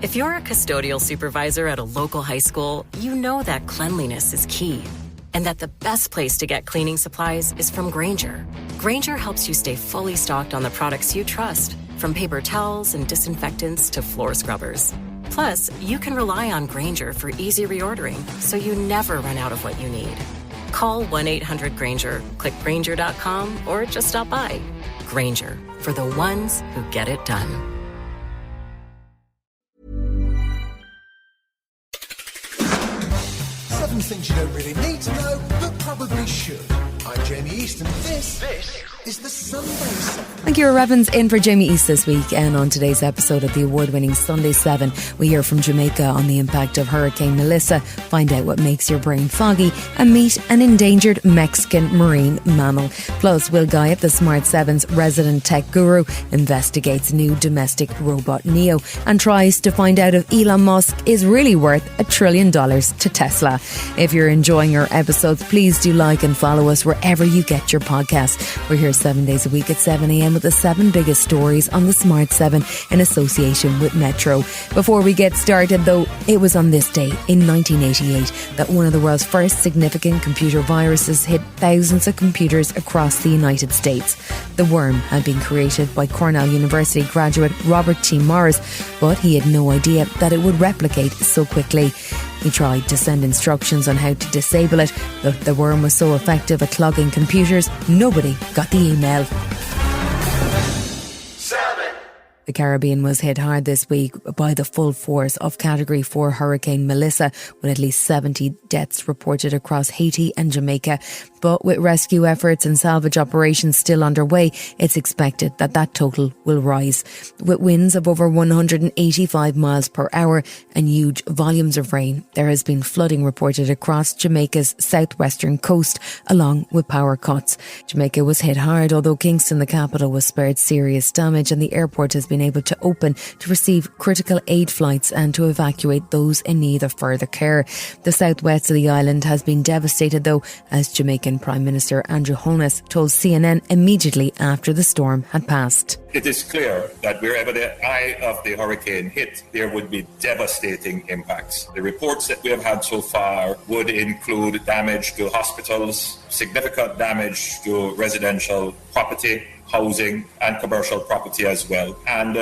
If you're a custodial supervisor at a local high school, you know that cleanliness is key and that the best place to get cleaning supplies is from Grainger. Grainger helps you stay fully stocked on the products you trust, from paper towels and disinfectants to floor scrubbers. Plus, you can rely on Grainger for easy reordering, so you never run out of what you need. Call 1-800-GRAINGER, click Grainger.com, or just stop by. Grainger, for the ones who get it done. Seven things you don't really need to know, but probably should. I'm Jamie East, and this is the Sunday 7. Thank you, Evans, in for Jamie East this week. And on today's episode of the award-winning Sunday 7, we hear from Jamaica on the impact of Hurricane Melissa, find out what makes your brain foggy, and meet an endangered Mexican marine mammal. Plus, Will Guyatt, the Smart 7's resident tech guru, investigates new domestic robot Neo and tries to find out if Elon Musk is really worth $1 trillion to Tesla. If you're enjoying our episodes, please do like and follow us wherever you get your podcasts. We're here 7 days a week at 7 a.m. with the 7 biggest stories on the Smart 7 in association with Metro. Before we get started, though, it was on this day in 1988 that one of the world's first significant computer viruses hit thousands of computers across the United States. The worm had been created by Cornell University graduate Robert T. Morris, but he had no idea that it would replicate so quickly. He tried to send instructions on how to disable it, but the worm was so effective at clogging computers, nobody got the email. The Caribbean was hit hard this week by the full force of Category 4 Hurricane Melissa, with at least 70 deaths reported across Haiti and Jamaica. But with rescue efforts and salvage operations still underway, it's expected that that total will rise. With winds of over 185 miles per hour and huge volumes of rain, there has been flooding reported across Jamaica's southwestern coast, along with power cuts. Jamaica was hit hard, although Kingston, the capital, was spared serious damage, and the airport has been able to open to receive critical aid flights and to evacuate those in need of further care. The southwest of the island has been devastated, though, as Jamaican Prime Minister Andrew Holness told CNN immediately after the storm had passed. It is clear that wherever the eye of the hurricane hit, there would be devastating impacts. The reports that we have had so far would include damage to hospitals, significant damage to residential property, housing and commercial property as well, and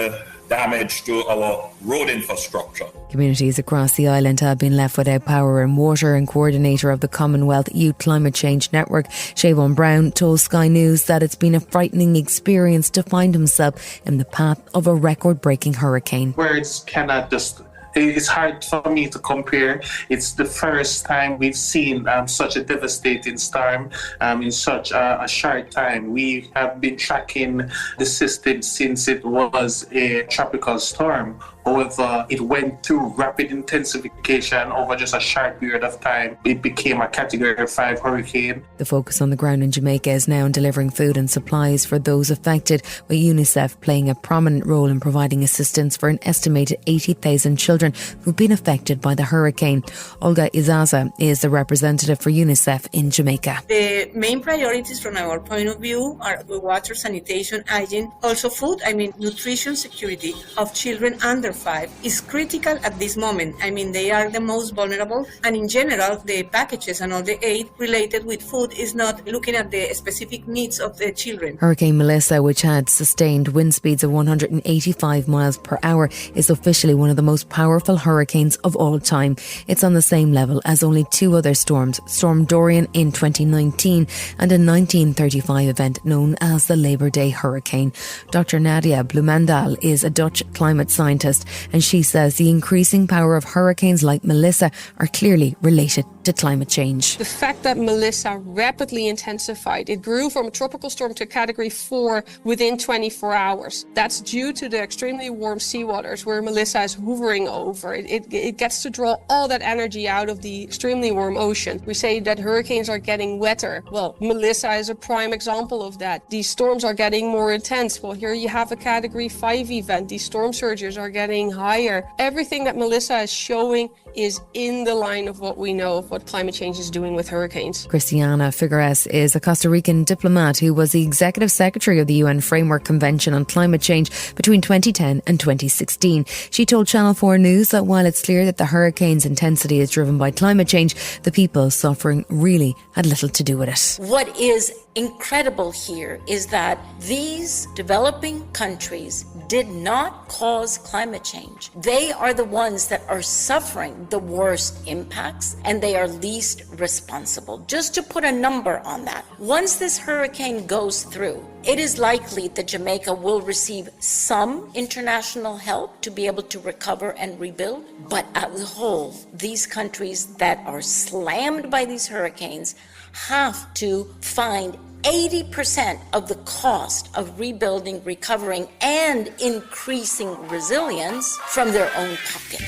damage to our road infrastructure. Communities across the island have been left without power and water, and coordinator of the Commonwealth Youth Climate Change Network, Chevaughn, told Sky News that it's been a frightening experience to find himself in the path of a record-breaking hurricane. Words cannot just... It's hard for me to compare. It's the first time we've seen such a devastating storm in such a short time. We have been tracking the system since it was a tropical storm. However, it went through rapid intensification over just a short period of time. It became a Category 5 hurricane. The focus on the ground in Jamaica is now on delivering food and supplies for those affected, with UNICEF playing a prominent role in providing assistance for an estimated 80,000 children who've been affected by the hurricane. Olga Isaza is the representative for UNICEF in Jamaica. The main priorities from our point of view are water, sanitation, hygiene, also food, nutrition security of children under 5 is critical at this moment. They are the most vulnerable, and in general, the packages and all the aid related with food is not looking at the specific needs of the children. Hurricane Melissa, which had sustained wind speeds of 185 miles per hour, is officially one of the most powerful hurricanes of all time. It's on the same level as only 2 other storms, Storm Dorian in 2019 and a 1935 event known as the Labour Day Hurricane. Dr. Nadia Bloemendaal is a Dutch climate scientist, and she says the increasing power of hurricanes like Melissa are clearly related to climate change. The fact that Melissa rapidly intensified, it grew from a tropical storm to Category 4 within 24 hours. That's due to the extremely warm seawaters where Melissa is hovering over. It gets to draw all that energy out of the extremely warm ocean. We say that hurricanes are getting wetter. Well, Melissa is a prime example of that. These storms are getting more intense. Well, here you have a Category 5 event. These storm surges are getting higher. Everything that Melissa is showing is in the line of what we know. what climate change is doing with hurricanes. Christiana Figueres is a Costa Rican diplomat who was the Executive Secretary of the UN Framework Convention on Climate Change between 2010 and 2016. She told Channel 4 News that while it's clear that the hurricane's intensity is driven by climate change, the people suffering really had little to do with it. What is incredible here is that these developing countries did not cause climate change. They are the ones that are suffering the worst impacts, and they are least responsible. Just to put a number on that, once this hurricane goes through, it is likely that Jamaica will receive some international help to be able to recover and rebuild, but as a whole, these countries that are slammed by these hurricanes have to find 80% of the cost of rebuilding, recovering, and increasing resilience from their own pocket.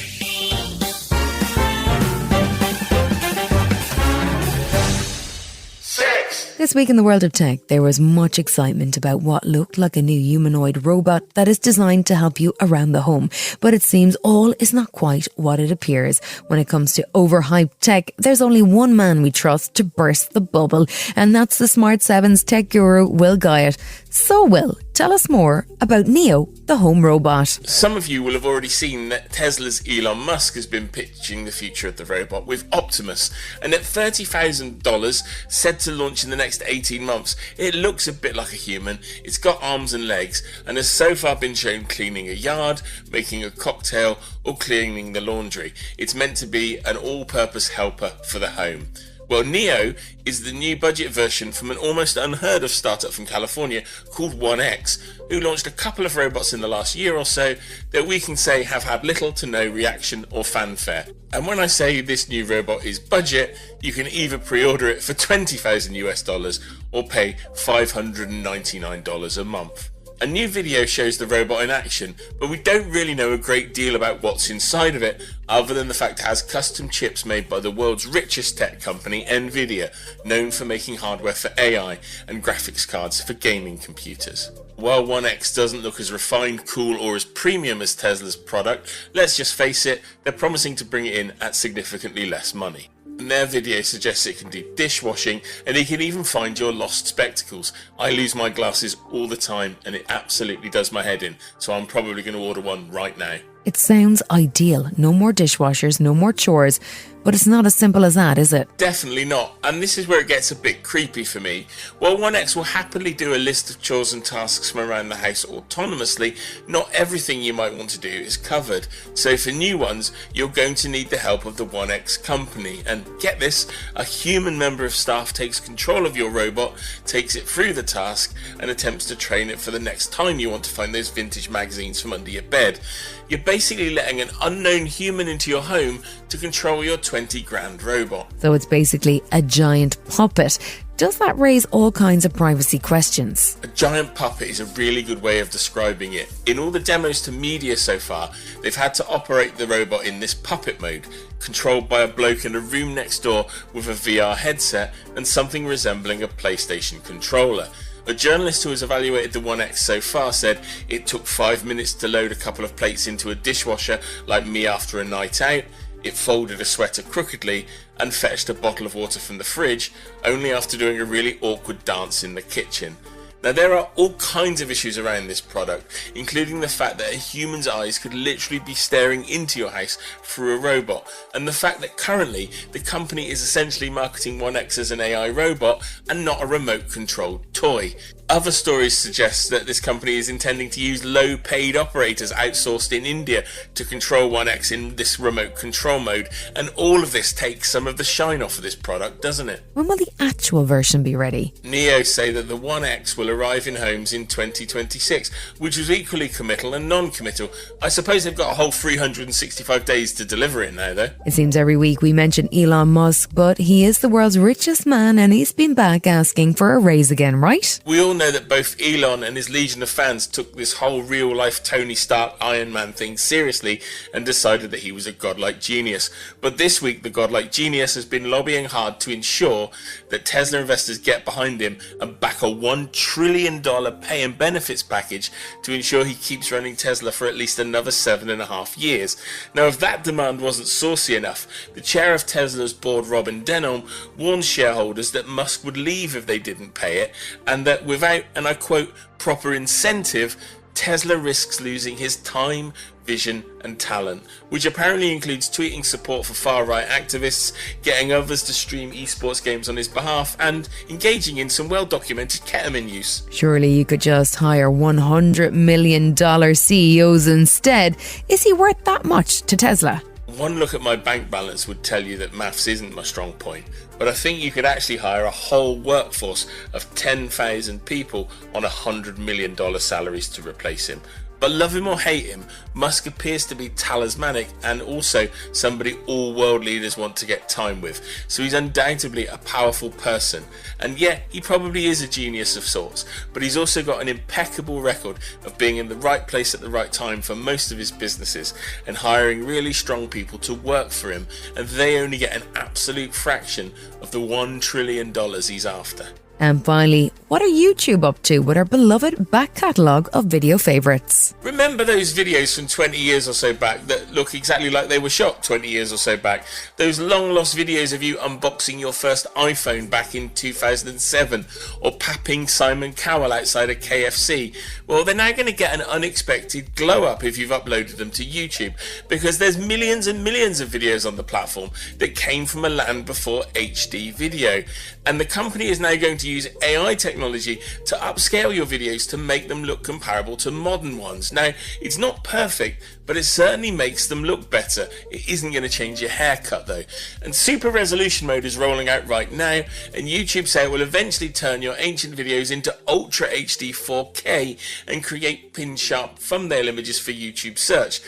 This week in the world of tech, there was much excitement about what looked like a new humanoid robot that is designed to help you around the home. But it seems all is not quite what it appears. When it comes to overhyped tech, there's only one man we trust to burst the bubble, and that's the Smart 7's tech guru, Will Guyatt. So, Will, tell us more about Neo, the home robot. Some of you will have already seen that Tesla's Elon Musk has been pitching the future of the robot with Optimus, and at $30,000 said to launch in the next 18 months, it looks a bit like a human. It's got arms and legs and has so far been shown cleaning a yard, making a cocktail or cleaning the laundry. It's meant to be an all-purpose helper for the home. Well, Neo is the new budget version from an almost unheard of startup from California called 1X, who launched a couple of robots in the last year or so that we can say have had little to no reaction or fanfare. And when I say this new robot is budget, you can either pre-order it for $20,000 or pay $599 a month. A new video shows the robot in action, but we don't really know a great deal about what's inside of it, other than the fact it has custom chips made by the world's richest tech company, Nvidia, known for making hardware for AI and graphics cards for gaming computers. While 1X doesn't look as refined, cool, or as premium as Tesla's product, let's just face it, they're promising to bring it in at significantly less money. And their video suggests it can do dishwashing, and it can even find your lost spectacles. I lose my glasses all the time, and it absolutely does my head in, so I'm probably going to order one right now. It sounds ideal. No more dishwashers, no more chores. But it's not as simple as that, is it? Definitely not. And this is where it gets a bit creepy for me. While 1X will happily do a list of chores and tasks from around the house autonomously, not everything you might want to do is covered. So for new ones, you're going to need the help of the 1X company. And get this, a human member of staff takes control of your robot, takes it through the task, and attempts to train it for the next time you want to find those vintage magazines from under your bed. You're basically letting an unknown human into your home to control your 20 grand robot. So it's basically a giant puppet. Does that raise all kinds of privacy questions? A giant puppet is a really good way of describing it. In all the demos to media so far, they've had to operate the robot in this puppet mode, controlled by a bloke in a room next door with a VR headset and something resembling a PlayStation controller. A journalist who has evaluated the 1X so far said it took 5 minutes to load a couple of plates into a dishwasher like me after a night out. It folded a sweater crookedly and fetched a bottle of water from the fridge, only after doing a really awkward dance in the kitchen. Now, there are all kinds of issues around this product, including the fact that a human's eyes could literally be staring into your house through a robot, and the fact that currently the company is essentially marketing 1X as an AI robot and not a remote-controlled toy. Other stories suggest that this company is intending to use low-paid operators outsourced in India to control 1X in this remote control mode, and all of this takes some of the shine off of this product, doesn't it? When will the actual version be ready? Neo say that the 1X will arrive in homes in 2026, which was equally committal and non-committal. I suppose they've got a whole 365 days to deliver it now, though. It seems every week we mention Elon Musk, but he is the world's richest man and he's been back asking for a raise again, right? We all know know that both Elon and his legion of fans took this whole real-life Tony Stark Iron Man thing seriously and decided that he was a godlike genius. But this week, the godlike genius has been lobbying hard to ensure that Tesla investors get behind him and back a $1 trillion pay and benefits package to ensure he keeps running Tesla for at least another 7.5 years. Now, if that demand wasn't saucy enough, the chair of Tesla's board, Robin Denholm, warned shareholders that Musk would leave if they didn't pay it, and that without, and I quote, proper incentive, Tesla risks losing his time, vision and talent, which apparently includes tweeting support for far-right activists, getting others to stream esports games on his behalf, and engaging in some well-documented ketamine use. Surely you could just hire $100 million CEOs instead. Is he worth that much to Tesla? One look at my bank balance would tell you that maths isn't my strong point, but I think you could actually hire a whole workforce of 10,000 people on $100 million salaries to replace him. But love him or hate him, Musk appears to be talismanic and also somebody all world leaders want to get time with. So he's undoubtedly a powerful person. And yeah, he probably is a genius of sorts, but he's also got an impeccable record of being in the right place at the right time for most of his businesses and hiring really strong people to work for him, and they only get an absolute fraction of the $1 trillion he's after. And finally, what are YouTube up to with our beloved back catalogue of video favourites? Remember those videos from 20 years or so back that look exactly like they were shot 20 years or so back? Those long lost videos of you unboxing your first iPhone back in 2007, or papping Simon Cowell outside a KFC? Well, they're now going to get an unexpected glow up if you've uploaded them to YouTube, because there's millions and millions of videos on the platform that came from a land before HD video. And the company is now going to use AI technology to upscale your videos to make them look comparable to modern ones. Now, it's not perfect, but it certainly makes them look better. It isn't going to change your haircut though. And super resolution mode is rolling out right now, and YouTube say it will eventually turn your ancient videos into Ultra HD 4K and create pin sharp thumbnail images for YouTube search.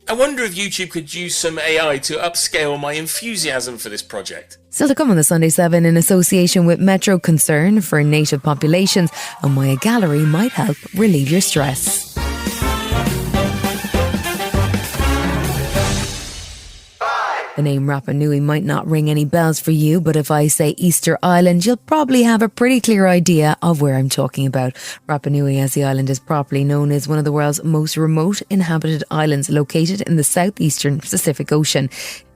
I wonder if YouTube could use some AI to upscale my enthusiasm for this project. Still to come on the Sunday 7 in association with Metro Concern for Native Populations, and why a gallery might help relieve your stress. The name Rapa Nui might not ring any bells for you, but if I say Easter Island, you'll probably have a pretty clear idea of where I'm talking about. Rapa Nui, as the island is properly known, is one of the world's most remote inhabited islands located in the southeastern Pacific Ocean.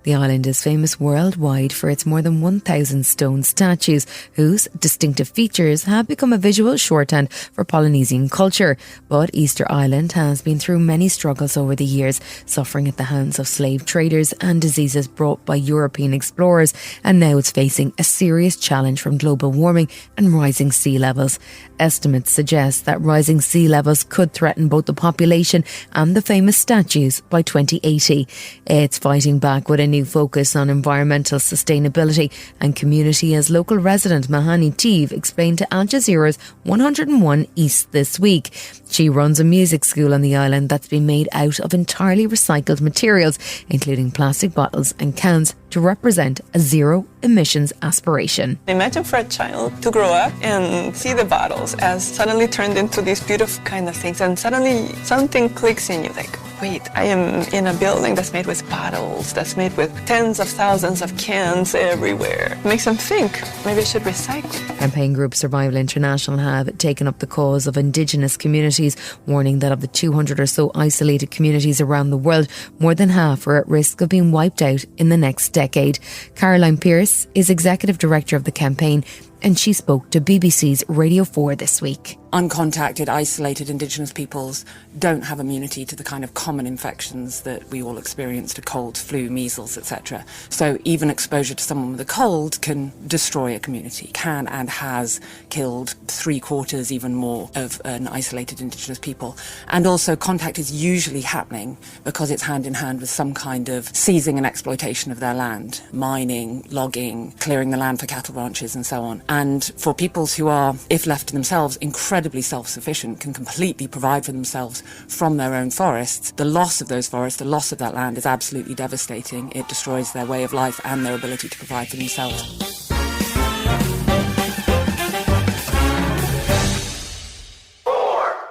The island is famous worldwide for its more than 1,000 stone statues, whose distinctive features have become a visual shorthand for Polynesian culture. But Easter Island has been through many struggles over the years, suffering at the hands of slave traders and diseases brought by European explorers, and now it's facing a serious challenge from global warming and rising sea levels. Estimates suggest that rising sea levels could threaten both the population and the famous statues by 2080. It's fighting back with a new focus on environmental sustainability and community, as local resident Mahani Teave explained to Al Jazeera's 101 East this week. She runs a music school on the island that's been made out of entirely recycled materials, including plastic bottles and cans, to represent a zero emissions aspiration. Imagine for a child to grow up and see the bottles as suddenly turned into these beautiful kind of things, and suddenly something clicks in you, like, wait, I am in a building that's made with bottles, that's made with tens of thousands of cans everywhere. It makes them think, maybe I should recycle. Campaign group Survival International have taken up the cause of Indigenous communities, warning that of the 200 or so isolated communities around the world, more than half are at risk of being wiped out in the next decade. Caroline Pearce is Executive Director of the campaign, and she spoke to BBC's Radio 4 this week. Uncontacted, isolated Indigenous peoples don't have immunity to the kind of common infections that we all experience, to cold, flu, measles, etc. So even exposure to someone with a cold can destroy a community, can and has killed 3/4, even more, of an isolated Indigenous people. And also contact is usually happening because it's hand in hand with some kind of seizing and exploitation of their land, mining, logging, clearing the land for cattle ranches and so on. And for peoples who are, if left to themselves, incredibly self-sufficient, can completely provide for themselves from their own forests, the loss of those forests, the loss of that land is absolutely devastating. It destroys their way of life and their ability to provide for themselves.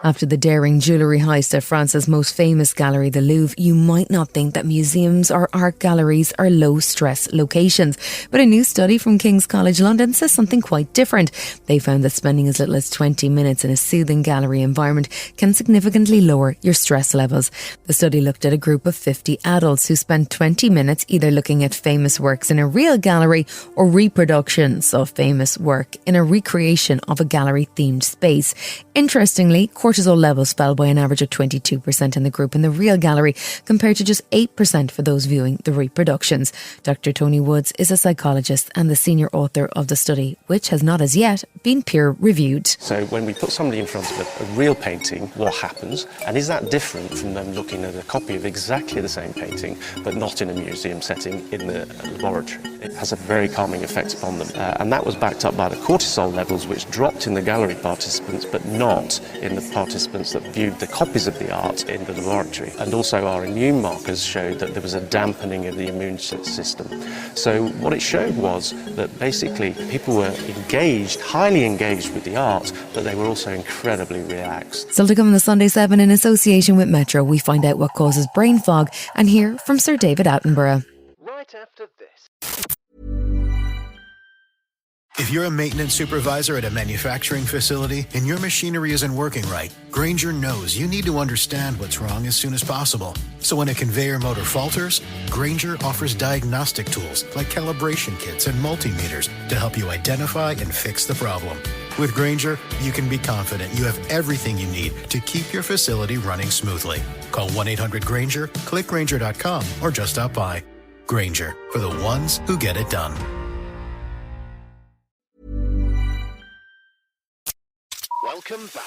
After the daring jewellery heist at France's most famous gallery, the Louvre, you might not think that museums or art galleries are low-stress locations. But a new study from King's College London says something quite different. They found that spending as little as 20 minutes in a soothing gallery environment can significantly lower your stress levels. The study looked at a group of 50 adults who spent 20 minutes either looking at famous works in a real gallery or reproductions of famous work in a recreation of a gallery-themed space. Interestingly, cortisol levels fell by an average of 22% in the group in the real gallery, compared to just 8% for those viewing the reproductions. Dr. Tony Woods is a psychologist and the senior author of the study, which has not as yet been peer-reviewed. So when we put somebody in front of a real painting, what happens? And is that different from them looking at a copy of exactly the same painting, but not in a museum setting, in the laboratory? It has a very calming effect upon them. And that was backed up by the cortisol levels, which dropped in the gallery participants, but not in the participants that viewed the copies of the art in the laboratory. And also our immune markers showed that there was a dampening of the immune system. So what it showed was that basically people were engaged, highly engaged with the art, but they were also incredibly relaxed. Still to come on the Sunday 7 in association with Metro, we find out what causes brain fog and hear from Sir David Attenborough. Right after this. If you're a maintenance supervisor at a manufacturing facility and your machinery isn't working right, Grainger knows you need to understand what's wrong as soon as possible. So when a conveyor motor falters, Grainger offers diagnostic tools like calibration kits and multimeters to help you identify and fix the problem. With Grainger, you can be confident you have everything you need to keep your facility running smoothly. Call 1-800-GRAINGER, click Grainger.com, or just stop by. Grainger, for the ones who get it done. Welcome back.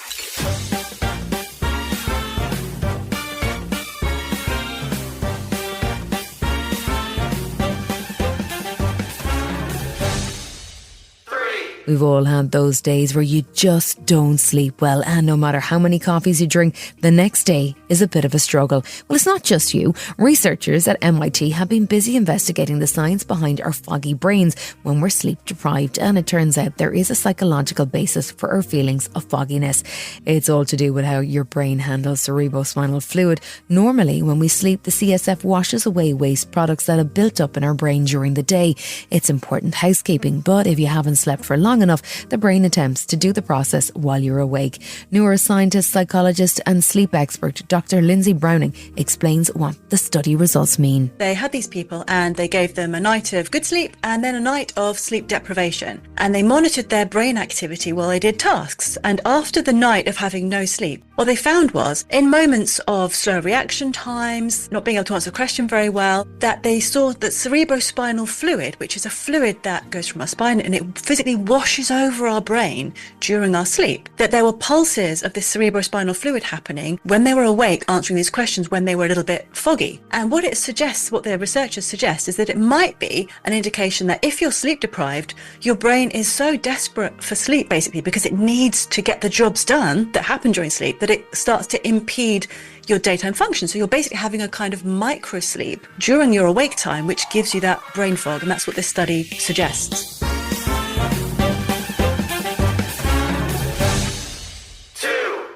We've all had those days where you just don't sleep well, and no matter how many coffees you drink, the next day is a bit of a struggle. Well, it's not just you. Researchers at MIT have been busy investigating the science behind our foggy brains when we're sleep deprived, and it turns out there is a psychological basis for our feelings of fogginess. It's all to do with how your brain handles cerebrospinal fluid. Normally, when we sleep, the CSF washes away waste products that have built up in our brain during the day. It's important housekeeping, but if you haven't slept for long enough, the brain attempts to do the process while you're awake. Neuroscientist, psychologist and sleep expert Dr. Lindsay Browning explains what the study results mean. They had these people and they gave them a night of good sleep and then a night of sleep deprivation. And they monitored their brain activity while they did tasks. And after the night of having no sleep, what they found was, in moments of slow reaction times, not being able to answer a question very well, that they saw that cerebrospinal fluid, which is a fluid that goes from our spine and it physically washes over our brain during our sleep, that there were pulses of this cerebrospinal fluid happening when they were awake answering these questions when they were a little bit foggy. And what it suggests, what the researchers suggest, is that it might be an indication that if you're sleep deprived, your brain is so desperate for sleep basically because it needs to get the jobs done that happen during sleep that it starts to impede your daytime function. So you're basically having a kind of micro sleep during your awake time, which gives you that brain fog, and that's what this study suggests.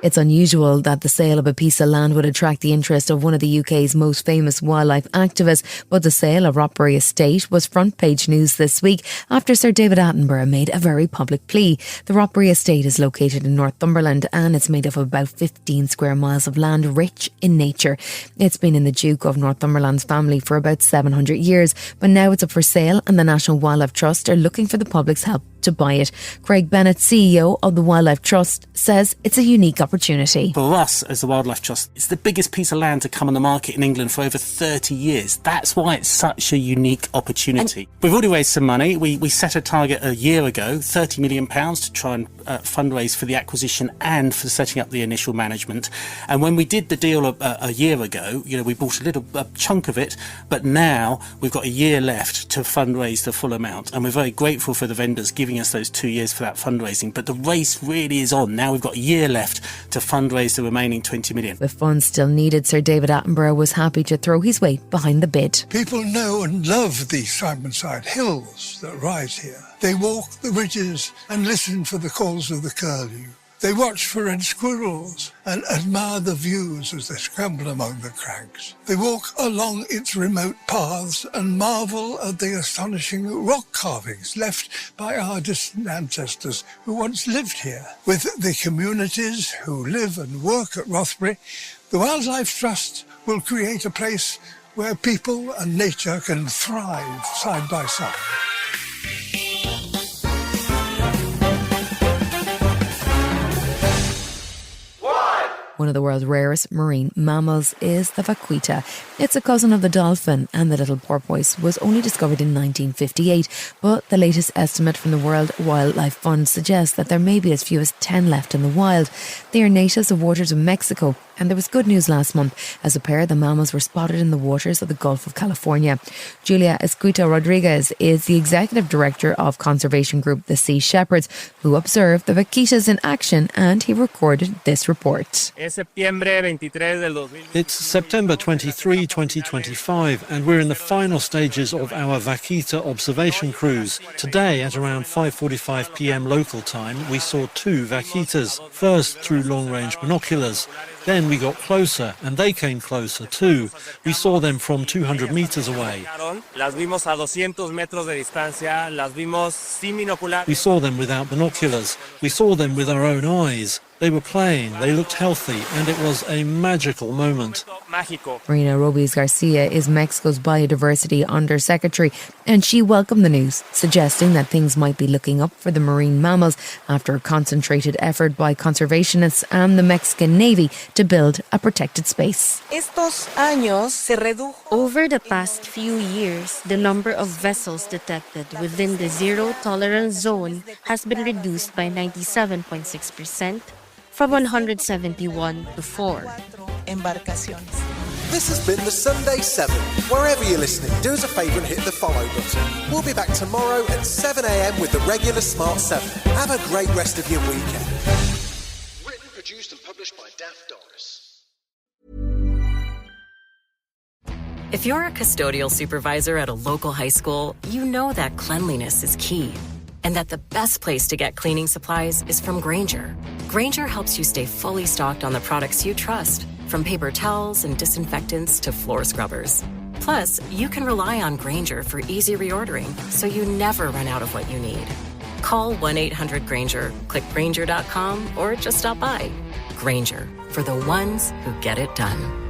It's unusual that the sale of a piece of land would attract the interest of one of the UK's most famous wildlife activists, but the sale of Rapa Estate was front page news this week after Sir David Attenborough made a very public plea. The Rapa Estate is located in Northumberland and it's made up of about 15 square miles of land rich in nature. It's been in the Duke of Northumberland's family for about 700 years, but now it's up for sale and the National Wildlife Trust are looking for the public's help to buy it. Craig Bennett, CEO of the Wildlife Trust, says it's a unique opportunity. For us, as the Wildlife Trust, it's the biggest piece of land to come on the market in England for over 30 years. That's why it's such a unique opportunity. We've already raised some money. We set a target a year ago, £30 million, to try and fundraise for the acquisition and for setting up the initial management. And when we did the deal a year ago, we bought a chunk of it, but now we've got a year left to fundraise the full amount. And we're very grateful for the vendors giving us those 2 years for that fundraising, but the race really is on. Now we've got a year left to fundraise the remaining 20 million. With funds still needed, Sir David Attenborough was happy to throw his weight behind the bid. People know and love these side-by-side hills that rise here. They walk the ridges and listen for the calls of the curlew. They watch for red squirrels and admire the views as they scramble among the crags. They walk along its remote paths and marvel at the astonishing rock carvings left by our distant ancestors who once lived here. With the communities who live and work at Rothbury, the Wildlife Trust will create a place where people and nature can thrive side by side. One of the world's rarest marine mammals is the vaquita. It's a cousin of the dolphin, and the little porpoise was only discovered in 1958, but the latest estimate from the World Wildlife Fund suggests that there may be as few as 10 left in the wild. They are natives of waters of Mexico, and there was good news last month as a pair of the mammals were spotted in the waters of the Gulf of California. Julia Escuito Rodriguez is the executive director of conservation group The Sea Shepherds, who observed the vaquitas in action, and he recorded this report. It's September 23, 2025, and we're in the final stages of our vaquita observation cruise. Today, at around 5:45 p.m. local time, we saw 2 vaquitas, first through long-range binoculars. Then we got closer, and they came closer too. We saw them from 200 meters away. We saw them without binoculars. We saw them with our own eyes. They were playing, they looked healthy, and it was a magical moment. Marina Robles Garcia is Mexico's Biodiversity Undersecretary, and she welcomed the news, suggesting that things might be looking up for the marine mammals after a concentrated effort by conservationists and the Mexican Navy to build a protected space. Over the past few years, the number of vessels detected within the zero tolerance zone has been reduced by 97.6%. From 171 to 4. This has been the Sunday 7. Wherever you're listening, do us a favour and hit the follow button. We'll be back tomorrow at 7 a.m. with the regular Smart 7. Have a great rest of your weekend. Written, produced and published by Daft Doris. If you're a custodial supervisor at a local high school, you know that cleanliness is key. And that the best place to get cleaning supplies is from Grainger. Grainger helps you stay fully stocked on the products you trust, from paper towels and disinfectants to floor scrubbers. Plus, you can rely on Grainger for easy reordering, so you never run out of what you need. Call 1-800-GRAINGER, click Grainger.com, or just stop by. Grainger, for the ones who get it done.